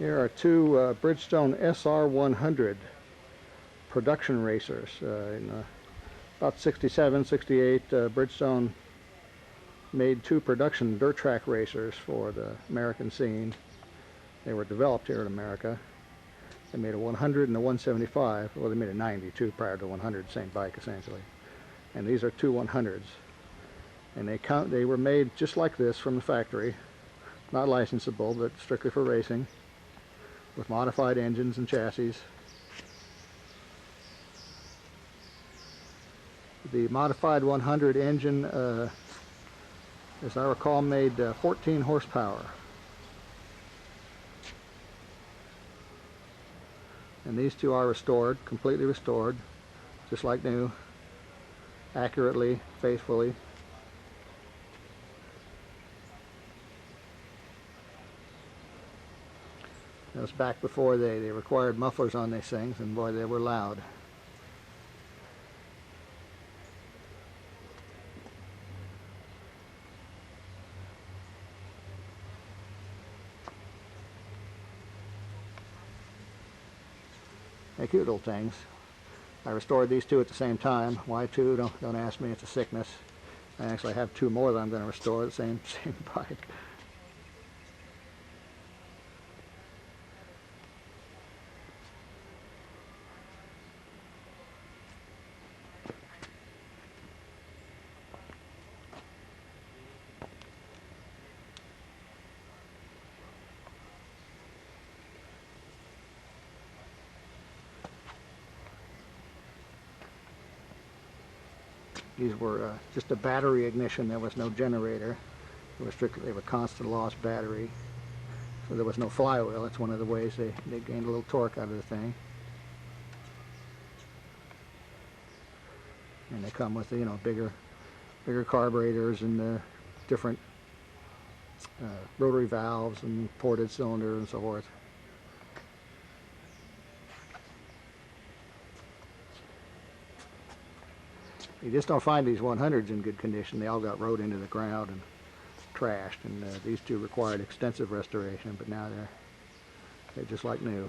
Here are two Bridgestone SR100 production racers. In about 67, 68, Bridgestone made two production dirt track racers for the American scene. They were developed here in America. They made a 100 and a 175. Well, they made a 92 prior to 100, same bike essentially. And these are two 100s. And they were made just like this from the factory, not licensable, but strictly for racing, with modified engines and chassis. The modified 100 engine, as I recall, made 14 horsepower. And these two are restored, completely restored, just like new, accurately, faithfully. That was back before they required mufflers on these things, and boy, they were loud. They're cute little things. I restored these two at the same time. Why two? Don't ask me. It's a sickness. I actually have two more that I'm going to restore, the same bike. These were just a battery ignition. There was no generator. They were constant loss battery. So there was no flywheel. That's one of the ways they gained a little torque out of the thing. And they come with, you know, bigger carburetors and different rotary valves and ported cylinders and so forth. You just don't find these 100s in good condition. They all got rode into the ground and trashed, and these two required extensive restoration, but now they're just like new.